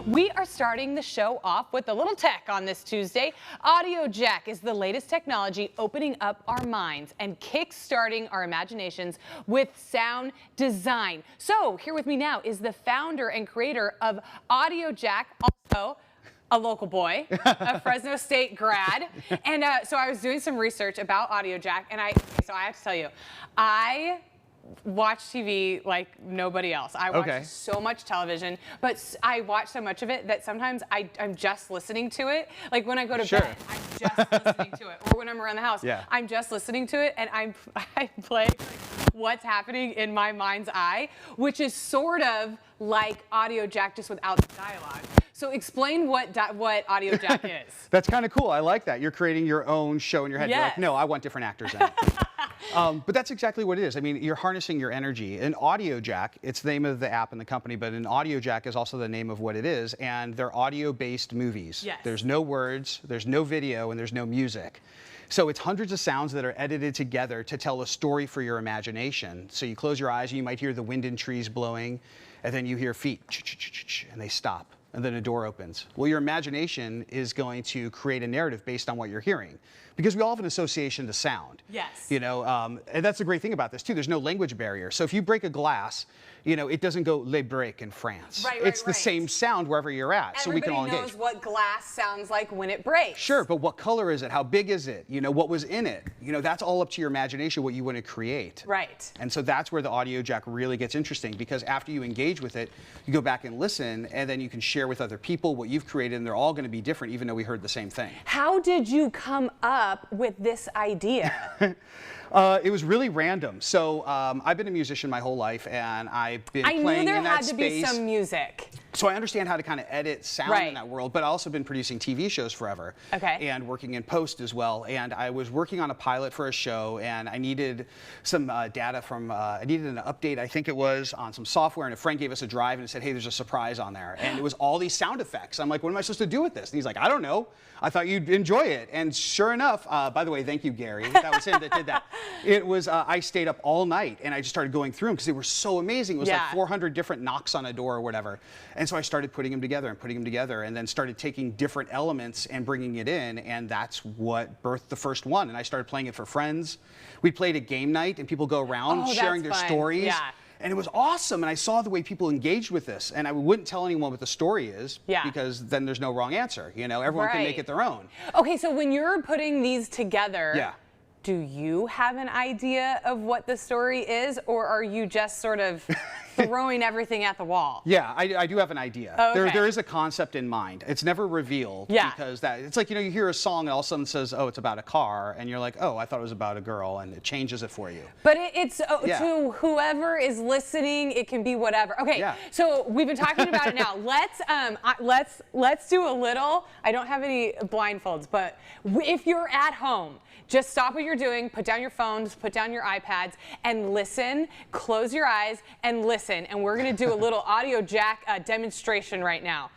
We are starting the show off with a little tech on this Tuesday. Audiojack is the latest technology opening up our minds and kick-starting our imaginations with sound design. So here with me now is the founder and creator of Audiojack, also a local boy, a Fresno State grad. And so I was doing some research about Audiojack, and so I have to tell you, I watch TV like nobody else. I watch so much television, but I watch so much of it that sometimes I'm just listening to it. Like when I go to bed, I'm just listening to it. Or when I'm around the house, I'm just listening to it, and I play what's happening in my mind's eye, which is sort of like Audiojack, just without the dialogue. So explain what Audiojack is. That's kind of cool. I like that. You're creating your own show in your head. You're like, no, I want different actors in it. But that's exactly what it is. I mean, you're harnessing your energy. An Audiojack, it's the name of the app in the company, but an Audiojack is also the name of what it is, and they're audio-based movies. Yes. There's no words, there's no video, and there's no music. So it's hundreds of sounds that are edited together to tell a story for your imagination. So you close your eyes, and you might hear the wind in trees blowing, and then you hear feet, and they stop. And then a door opens. Well, your imagination is going to create a narrative based on what you're hearing, because we all have an association to sound. Yes. You know, and that's the great thing about this too. There's no language barrier. So if you break a glass, you know, it doesn't go le break in France. It's the same sound wherever you're at. So we can all engage. Everybody knows what glass sounds like when it breaks. Sure, but what color is it? How big is it? You know, what was in it? You know, that's all up to your imagination, what you want to create. Right. And so that's where the Audiojack really gets interesting, because after you engage with it, you go back and listen, and then you can share with other people what you've created, and they're all going to be different, even though we heard the same thing. How did you come up with this idea? It was really random. So I've been a musician my whole life, and I've been playing in that space. I knew there had to be some music. So I understand how to kind of edit sound in that world, but I've also been producing TV shows forever. And working in post as well. And I was working on a pilot for a show, and I needed some data from, I needed an update, I think it was, on some software, and a friend gave us a drive and said, hey, there's a surprise on there. And it was all these sound effects. I'm like, what am I supposed to do with this? And he's like, I don't know. I thought you'd enjoy it. And sure enough, by the way, thank you, Gary. That was him that did that. It was, I stayed up all night, and I just started going through them because they were so amazing. It was like 400 different knocks on a door or whatever. And so I started putting them together and putting them together, and then started taking different elements and bringing it in, and that's what birthed the first one. And I started playing it for friends. We played a game night, and people go around sharing their stories. And it was awesome, and I saw the way people engaged with this, and I wouldn't tell anyone what the story is, because then there's no wrong answer. You know, everyone can make it their own. Okay, so when you're putting these together, do you have an idea of what the story is, or are you just sort of throwing everything at the wall? Yeah, I do have an idea. There is a concept in mind. It's never revealed, because it's like, you know, you hear a song and all of a sudden says, oh, it's about a car, and you're like, oh, I thought it was about a girl, and it changes it for you. But it's to whoever is listening, it can be whatever. Okay, so we've been talking about it now. Let's do a little. I don't have any blindfolds, but if you're at home, just stop what you're doing, put down your phones, put down your iPads, and listen. Close your eyes and listen. And we're going to do a little Audiojack demonstration right now.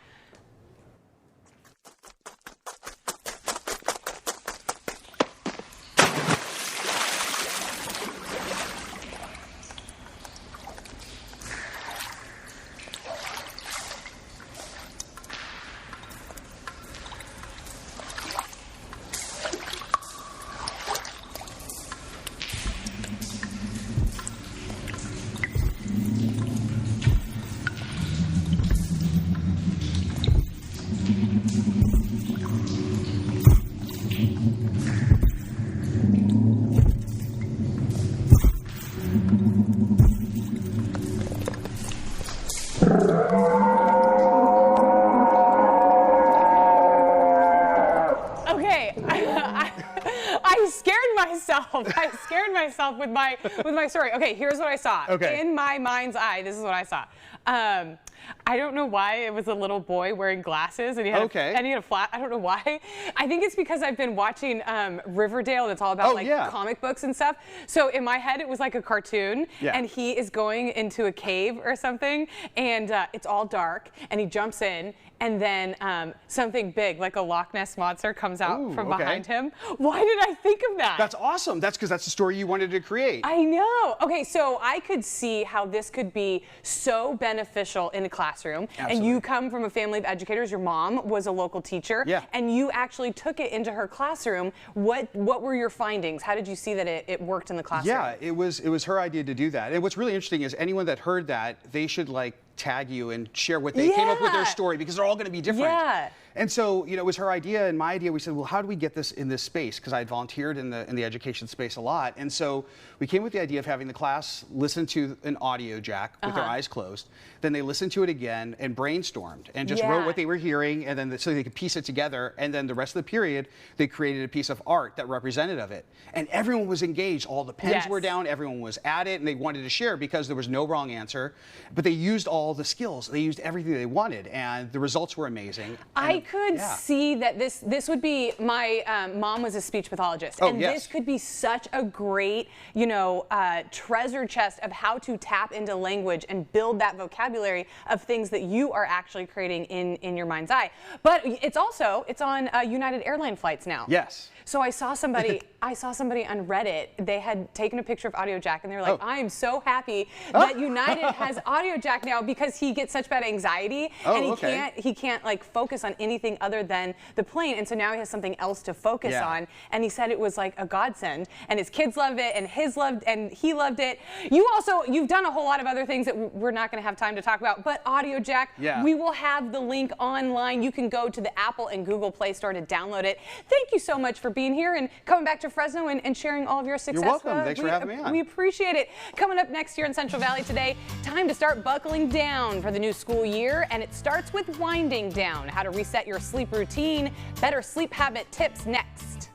I scared myself with my story. Okay, here's what I saw. In my mind's eye, this is what I saw. I don't know why it was a little boy wearing glasses, and he had a flat. I don't know why. I think it's because I've been watching Riverdale, and it's all about comic books and stuff. So in my head, it was like a cartoon, and he is going into a cave or something, and it's all dark, and he jumps in, and then something big, like a Loch Ness monster, comes out from behind him. Why did I think of that? That's awesome. That's because that's the story you wanted to create. I know. Okay, so I could see how this could be so beneficial in the classroom. classroom. Absolutely. And you come from a family of educators. Your mom was a local teacher. Yeah. And you actually took it into her classroom. What were your findings? How did you see that it worked in the classroom? Yeah, it was her idea to do that. And what's really interesting is anyone that heard that, they should like tag you and share what they came up with their story, because they're all going to be different. Yeah. And so, you know, it was her idea and my idea. We said, well, how do we get this in this space? Because I had volunteered in the education space a lot. And so we came with the idea of having the class listen to an Audiojack with their eyes closed. Then they listened to it again and brainstormed and just wrote what they were hearing, and then so they could piece it together. And then the rest of the period, they created a piece of art that represented of it. And everyone was engaged. All the pens were down. Everyone was at it, and they wanted to share because there was no wrong answer. But they used all the skills. They used everything they wanted, and the results were amazing. I could see that this would be, my mom was a speech pathologist, and this could be such a great, you know, treasure chest of how to tap into language and build that vocabulary of things that you are actually creating in your mind's eye. But it's on United Airline flights now. Yes. So I saw somebody on Reddit. They had taken a picture of Audiojack, and they're like, "I am so happy that United has Audiojack now, because he gets such bad anxiety and he can't like focus on anything other than the plane, and so now he has something else to focus on." And he said it was like a godsend, and his kids loved it, and he loved it. You've done a whole lot of other things that we're not going to have time to talk about, but Audiojack, we will have the link online. You can go to the Apple and Google Play Store to download it. Thank you so much for being here and coming back to Fresno and sharing all of your success. You're welcome. Thanks for having me on. We appreciate it. Coming up next year in Central Valley today, time to start buckling down for the new school year, and it starts with winding down. How to reset your sleep routine, better sleep habit tips next.